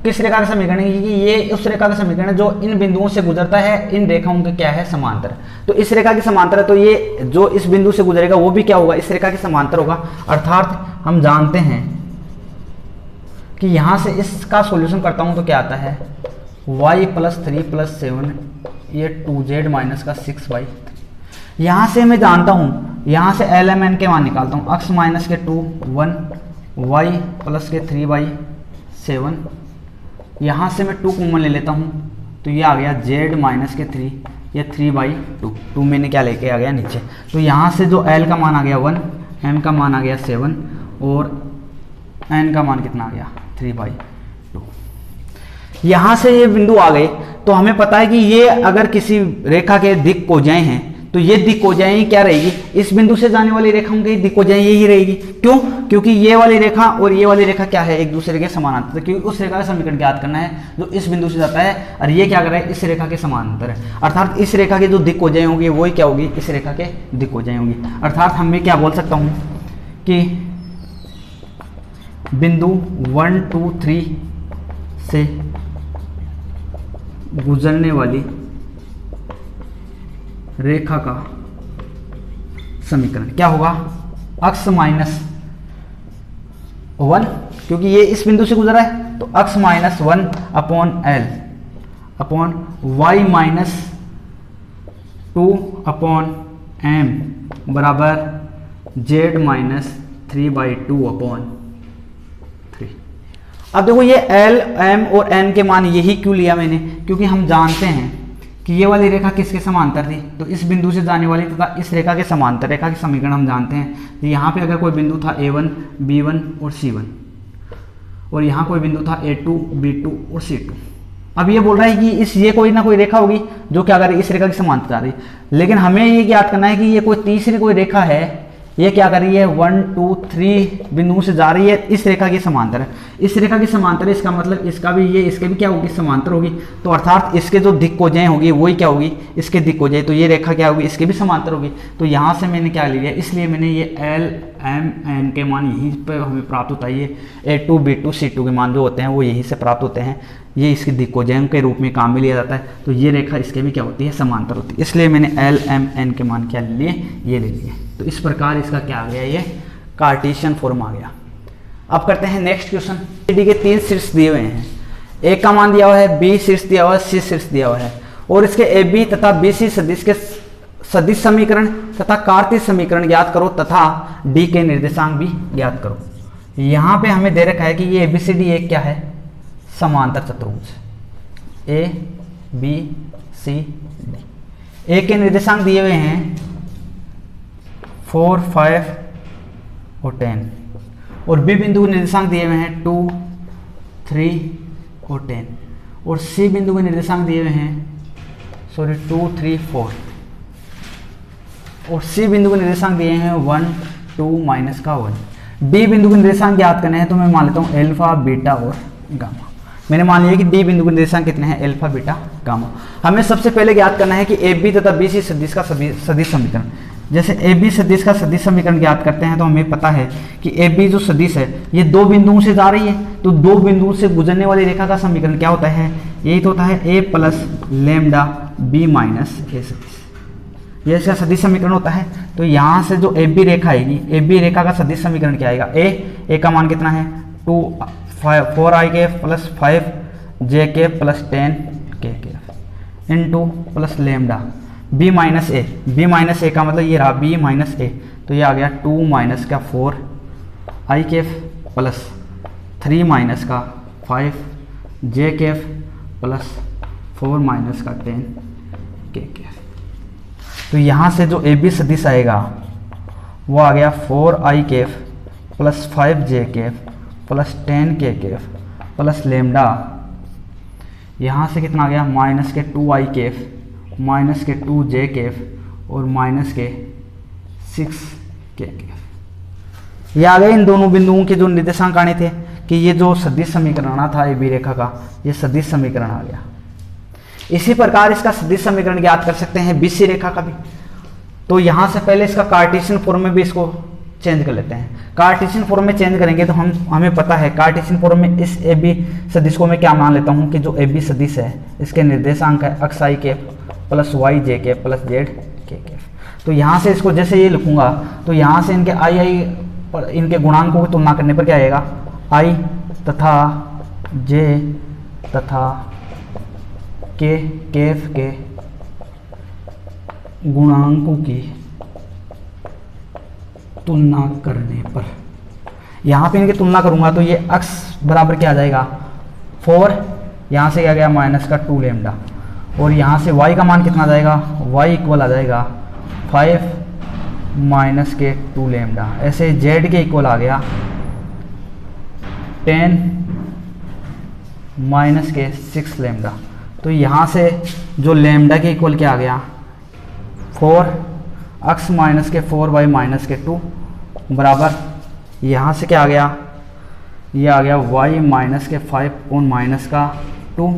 किस रेखा का समीकरण है, कि ये उस रेखा का समीकरण है जो इन बिंदुओं से गुजरता है, इन रेखाओं के क्या है, समांतर। तो इस रेखा के समांतर है तो ये जो इस बिंदु से गुजरेगा वो भी क्या होगा, इस रेखा के समांतर होगा। अर्थात हम जानते हैं कि यहाँ से इसका सॉल्यूशन करता हूँ तो क्या आता है, y प्लस 3 प्लस 7 ये 2z माइनस का 6y। यहाँ से मैं जानता हूँ, यहाँ से एल एम एन के मान निकालता हूँ, x माइनस के 2 1 y प्लस के 3/7। यहाँ से मैं 2 कॉमन ले लेता हूँ तो ये आ गया z माइनस के 3, ये 3/2, 2 मैंने क्या लेके आ गया नीचे। तो यहाँ से जो l का मान आ गया 1, m का मान आ गया 7 और n का मान कितना आ गया 3/2। यहाँ से ये बिंदु आ गए तो हमें पता है कि ये अगर किसी रेखा के दिक् कोजाएं हैं तो ये दिक् कोजाएं क्या रहेगी, इस बिंदु से जाने वाली रेखाओं की दिक् कोजाएं यही रहेगी। क्यों, क्योंकि ये वाली रेखा और ये वाली रेखा क्या है, एक दूसरे के समानांतर, क्योंकि उस रेखा का समीकरण ज्ञात करना है जो इस बिंदु से जाता है, और ये क्या कर रहा है, इस रेखा के समानांतर है। अर्थात इस रेखा की जो दिक् कोजाएं होंगी वही क्या होगी, इस रेखा के दिक् कोजाएं होंगी। अर्थात हमें क्या बोल सकता हूँ कि बिंदु 1 2 3 से गुजरने वाली रेखा का समीकरण क्या होगा, अक्स माइनस 1, क्योंकि ये इस बिंदु से गुजरा है तो X minus 1/L upon y minus 2/M बराबर z माइनस 3/2/3। अब देखो ये L M और N के मान यही क्यों लिया मैंने, क्योंकि हम जानते हैं कि ये वाली रेखा किसके समांतर थी, तो इस बिंदु से जाने वाली तथा इस रेखा के समांतर रेखा के समीकरण हम जानते हैं। तो यहाँ पे अगर कोई बिंदु था A1 B1 और C1, और यहाँ कोई बिंदु था A2, B2 और C2। अब ये बोल रहा है कि ये कोई ना कोई रेखा होगी जो क्या कर रही है, इस रेखा की समांतर जा रही है। लेकिन हमें ये ज्ञात करना है कि ये कोई तीसरी कोई रेखा है, ये क्या कर रही है, 1 2 3 बिंदुओं से जा रही है, इस रेखा की समांतर है। इस रेखा की समांतर है, इसका मतलब इसका भी ये इसके भी क्या होगी, समांतर होगी। तो अर्थात इसके जो दिक्कोजय होगी वही क्या होगी, इसके दिक्कोजय। तो ये रेखा क्या होगी, इसके भी समांतर होगी। तो यहाँ से मैंने क्या ले लिया, इसलिए मैंने ये L M N के मान यहीं पर हमें प्राप्त होता है। ये A2 B2 C2 के मान जो होते हैं वो यहीं से प्राप्त होते हैं। ये इसके दिक्कोजय के रूप में काम में लिया जाता है। तो ये रेखा इसके भी क्या होती है, समांतर होती है। इसलिए मैंने L M N के मान क्या ले लिए, ये ले लिए। तो इस प्रकार इसका क्या आ गया, ये कार्टेशियन फॉर्म आ गया। अब करते हैं नेक्स्ट क्वेश्चन। डी के 3 शीर्ष दिए हुए हैं, ए का मान दिया हुआ है, बी शीर्ष दिया हुआ है, सी शीर्ष दिया हुआ है, और इसके ए बी तथा बी सी सदिश के सदिश समीकरण तथा कार्तीय समीकरण ज्ञात करो तथा डी के निर्देशांक भी ज्ञात करो। यहाँ पे हमें दे रखा है कि ये ए बी सी डी एक क्या है, समांतर चतुर्भुज। ए बी सी डी, ए के निर्देशांक दिए हुए हैं 4 5 और 10, और बी बिंदु के निर्देशांक दिए हुए हैं 2 3 और 10, और सी बिंदु के निर्देशांक दिए हुए हैं 2 3 4, और सी बिंदु के निर्देशांक दिए हैं 1 2 -1। डी बिंदु के निर्देशांक ज्ञात करने हैं, तो मैं मान लेता हूँ अल्फा बीटा और गामा। मैंने मान लिया कि डी बिंदु के निर्देशांक कितने हैं, अल्फा बीटा गामा। हमें सबसे पहले ज्ञात करना है कि ए बी तथा बी सी सदिश का सदिश समीकरण। जैसे ए बी सदिश का सदिश समीकरण ज्ञात करते हैं तो हमें पता है कि ए बी जो सदिश है ये दो बिंदुओं से जा रही है, तो दो बिंदुओं से गुजरने वाली रेखा का समीकरण क्या होता है, यही तो होता है ए प्लस लैम्डा बी माइनस ए सदिश, ये इसका सदिश समीकरण होता है। तो यहाँ से जो ए बी रेखा आएगी, ए बी रेखा का सदिश समीकरण क्या आएगा, ए का मान कितना है 4 i के प्लस 5 j के plus 10 k into plus lambda b minus a का मतलब ये रहा b माइनस ए, तो ये आ गया 2 माइनस का 4 i के प्लस 3 माइनस का 5 j के प्लस 4 माइनस का 10 के। तो यहाँ से जो ए बी सदिश आएगा वो आ गया 4 i के प्लस 5 j के प्लस 10 के प्लस लेमडा, यहाँ से कितना आ गया माइनस के 2 i के माइनस के 2 j के और माइनस के 6 के। ये आ गए इन दोनों बिंदुओं के जो निर्देशांक आने थे कि ये जो सदिश समीकरण आना था ए बी रेखा का, ये सदिश समीकरण आ गया। इसी प्रकार इसका सदिश समीकरण ज्ञात कर सकते हैं बी सी रेखा का भी। तो यहाँ से पहले इसका कार्टेशियन फॉर्म में भी इसको चेंज कर लेते हैं। कार्टेशियन फॉर्म में चेंज करेंगे तो हमें पता है कार्टेशियन फॉर्म में इस ए बी सदिश को मैं क्या मान लेता हूँ कि जो ए बी सदिश है इसके निर्देशांक है अक्ष आई के प्लस वाई जे के प्लस जेड के। तो यहाँ से इसको जैसे ये लिखूंगा तो यहाँ से इनके इनके गुणांकों की तुलना करने पर क्या आएगा, आई तथा जे तथा के गुणांकों की तुलना करने पर, यहाँ पे इनकी तुलना करूंगा तो ये अक्ष बराबर क्या आ जाएगा 4, यहाँ से क्या गया माइनस का 2 लेमडा, और यहाँ से y का मान कितना आ जाएगा, y इक्वल आ जाएगा 5 माइनस के 2 लेमडा। ऐसे z के इक्वल आ गया 10 माइनस के 6 लेमडा। तो यहाँ से जो लेमडा के इक्वल क्या आ गया 4 अक्स माइनस के 4 माइनस के 2 बराबर, यहाँ से क्या आ गया, ये आ गया y माइनस के 5 अपॉन माइनस का 2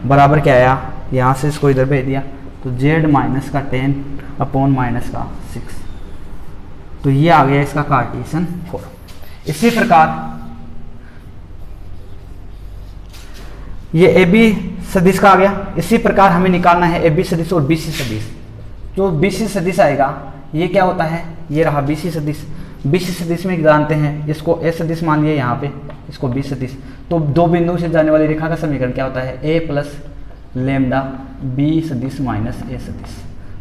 बराबर क्या आया, यहाँ से इसको इधर भेज दिया तो z माइनस का 10 अपॉन माइनस का 6। तो ये आ गया इसका कार्टेशियन फॉर्म। इसी प्रकार ये ए बी सदिश का आ गया। इसी प्रकार हमें निकालना है ए बी सदिश और बी सी सदिश। जो बी सी सदिश आएगा ये क्या होता है, ये रहा बी सी सदिश। बी सी सदिश में जानते हैं इसको ए सदिश मान लिया, यहाँ पे इसको बी सदिश। तो दो बिंदु से जाने वाली रेखा का समीकरण क्या होता है, ए प्लस लेमडा बी सदिश माइनस ए सदिश।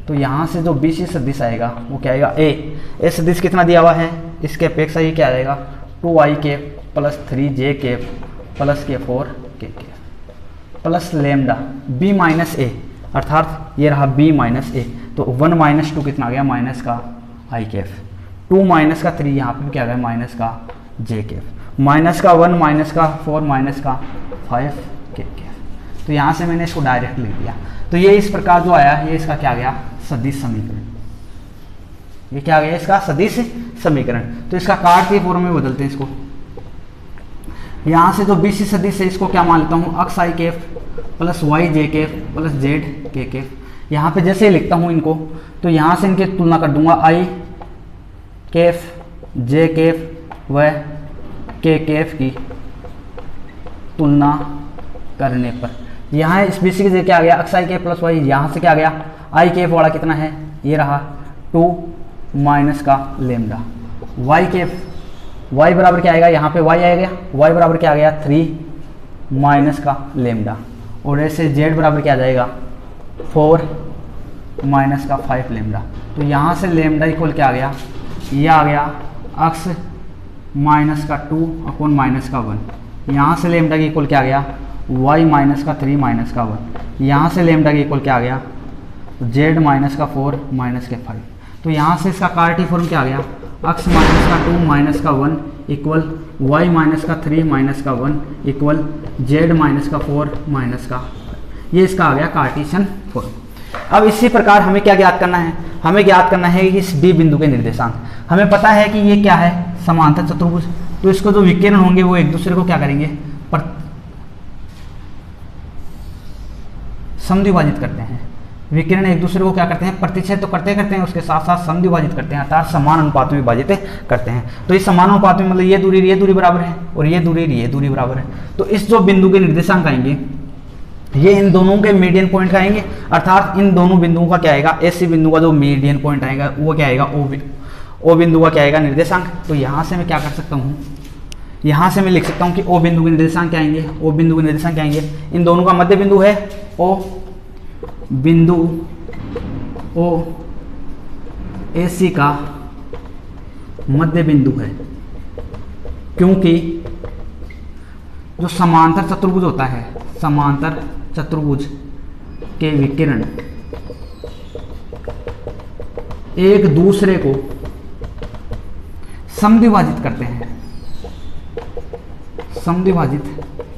तो यहाँ से जो बी सी सदिश आएगा वो क्या आएगा, ए सदिश कितना दिया हुआ है, इसके अपेक्षा ये क्या आएगा 2i के प्लस 3j के प्लस के 4 के प्लस लेमडा बी माइनस ए, अर्थात ये रहा b माइनस ए। तो 1 माइनस 2 कितना आ गया माइनस का i कैफ, 2 माइनस का 3 यहाँ पे क्या आ गया माइनस का j कैफ। माइनस का 1 माइनस का 4 माइनस का 5 के तो यहाँ से मैंने इसको डायरेक्ट लिख दिया। तो ये इस प्रकार जो आया ये इसका क्या गया सदिश समीकरण, ये क्या गया इसका सदिश समीकरण। तो इसका कार्तीय फॉर्म में बदलते हैं इसको। यहाँ से जो BC सदिश है इसको क्या मान लेता हूँ अक्स आई कैफ प्लस वाई जे कैफ प्लस जेड के कैफ। यहाँ पे जैसे ही लिखता हूँ इनको तो यहाँ से इनकी तुलना कर दूंगा आई कैफ जे कैफ व के कैफ की तुलना करने पर यहाँ इस BC की जगह क्या आ गया अक्स आई कैफ प्लस वाई, यहाँ से क्या आ गया आई कैफ वाला कितना है ये रहा 2 माइनस का लेमडा, वाई कैफ y बराबर क्या आएगा यहाँ पे y आएगा, y बराबर क्या आ गया 3 माइनस का लेमडा, और ऐसे z बराबर क्या आ जाएगा 4 माइनस का 5 लेमडा। तो यहाँ से लेमडा इक्वल क्या आ गया ये आ गया अक्स माइनस का 2 अपॉन माइनस का 1। यहाँ से लेमडा की इक्वल क्या आ गया y माइनस का 3 माइनस का 1। यहाँ से लेमडा की इक्वल क्या आ गया z माइनस का 4 माइनस के 5। तो यहाँ से इसका कार्टीय फॉर्म क्या आ गया अक्स माइनस का 2 माइनस का 1 इक्वल वाई माइनस का 3 माइनस का 1 इक्वल जेड माइनस का 4 माइनस का, ये इसका आ गया कार्टेशियन फॉर्म। अब इसी प्रकार हमें क्या ज्ञात करना है, हमें ज्ञात करना है कि इस डी बिंदु के निर्देशांक। हमें पता है कि ये क्या है समांतर चतुर्भुज, तो इसको जो विकिरण होंगे वो एक दूसरे को क्या करेंगे समद्विभाजित करते हैं। विकिरण एक दूसरे को क्या करते हैं प्रतिच्छेद तो करते हैं उसके साथ साथ समद्विभाजित करते हैं, अर्थात समान अनुपात में विभाजित करते हैं। तो इस समान अनुपात में मतलब ये दूरी बराबर है और ये दूरी बराबर है। तो इस जो बिंदु के निर्देशांक आएंगे ये इन दोनों के मीडियन पॉइंट का आएंगे, अर्थात इन दोनों बिंदुओं का क्या आएगा ऐसी बिंदु का जो मीडियन पॉइंट आएगा वो क्या आएगा ओ बिंदु का क्या आएगा निर्देशांक। तो यहाँ से मैं क्या कर सकता हूँ, यहाँ से मैं लिख सकता हूँ कि ओ बिंदु के निर्देशांक क्या आएंगे, ओ बिंदु के निर्देशांक क्या आएंगे, इन दोनों का मध्य बिंदु है ओ बिंदु ओ AC का मध्य बिंदु है, क्योंकि जो समांतर चतुर्भुज होता है समांतर चतुर्भुज के विकिरण एक दूसरे को समद्विभाजित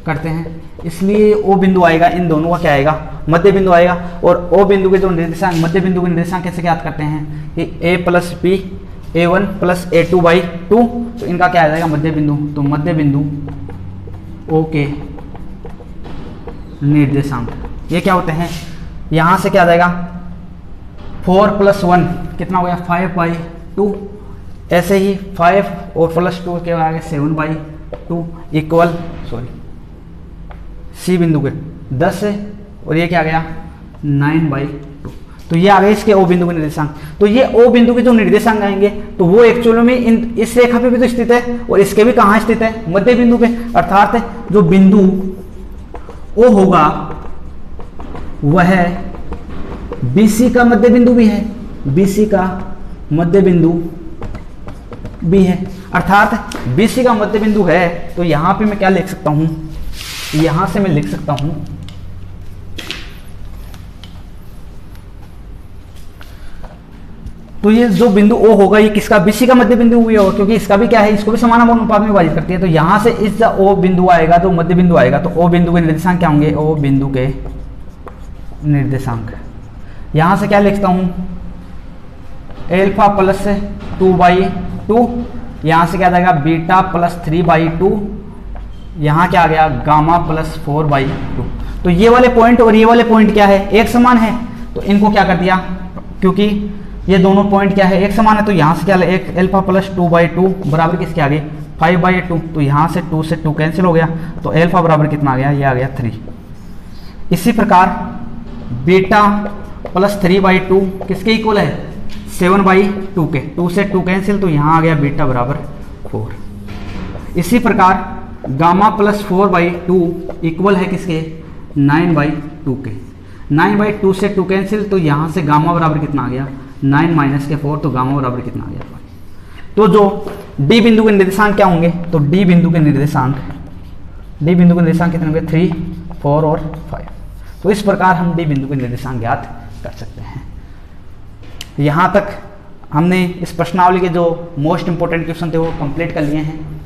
करते हैं, इसलिए ओ बिंदु आएगा, इन दोनों का क्या आएगा मध्य बिंदु आएगा। और ओ बिंदु के जो निर्देशांक मध्य बिंदु के निर्देशांक कैसे ज्ञात करते हैं कि a plus B A1 plus A2/2, तो इनका क्या आ जाएगा मध्य बिंदु। तो मध्य बिंदु ओ के निर्देशांक ये क्या होते हैं, यहाँ से क्या आ जाएगा 4 + 1 कितना हो गया 5/2, ऐसे ही 5 और +2 के आगे 7/2 इक्वल सी बिंदु के 10 है और ये क्या आ गया 9/2। तो ये आ गए इसके ओ बिंदु के निर्देशांक। तो ये ओ बिंदु के जो निर्देशांक आएंगे तो वो एक्चुअल में इस रेखा पे भी तो स्थित है और इसके भी कहाँ स्थित है मध्य बिंदु पे, अर्थात जो बिंदु ओ होगा वह BC का मध्य बिंदु भी है, BC का मध्य बिंदु भी है, अर्थात BC का मध्य बिंदु है। तो यहाँ पे मैं क्या लिख सकता हूँ, यहाँ से मैं लिख सकता हूँ तो ये जो बिंदु O होगा ये किसका BC का मध्य बिंदु हुआ होगा, क्योंकि इसका भी क्या है इसको भी समान अनुपात में विभाजित करती है। तो यहाँ से इस जो O बिंदु आएगा तो मध्य बिंदु आएगा, तो O बिंदु के निर्देशांक क्या होंगे, O बिंदु के निर्देशांक यहाँ से क्या लिखता हूँ α + 2/2, यहाँ से क्या आ जाएगा β + 3/2, यहाँ क्या आ गया गामा + 4/2। तो ये वाले पॉइंट और ये वाले पॉइंट क्या है एक समान है, तो इनको क्या कर दिया क्योंकि ये दोनों पॉइंट क्या है एक समान है, तो यहाँ से क्या एक α + 2/2 बराबर किसके आ गए 5/2। तो यहाँ से 2 से 2 कैंसिल हो गया, तो α बराबर कितना आ गया ये आ गया 3। इसी प्रकार β + 3/2 किसके इक्वल है 7/2 के, 2 से 2 कैंसिल, तो यहाँ आ गया β बराबर 4। इसी प्रकार गामा + 4/2 इक्वल है किसके 9/2 के, 9/2 से 2 कैंसिल, तो यहाँ से गामा बराबर कितना आ गया 9 - के 4, तो गामा बराबर कितना आ गया 5। तो जो डी बिंदु के निर्देशांक क्या होंगे, तो डी बिंदु के निर्देशांक कितने होंगे 3, 4 और 5। तो इस प्रकार हम डी बिंदु के निर्देशांक ज्ञात कर सकते हैं। यहाँ तक हमने इस प्रश्नावली के जो मोस्ट इंपॉर्टेंट क्वेश्चन थे वो कंप्लीट कर लिए हैं।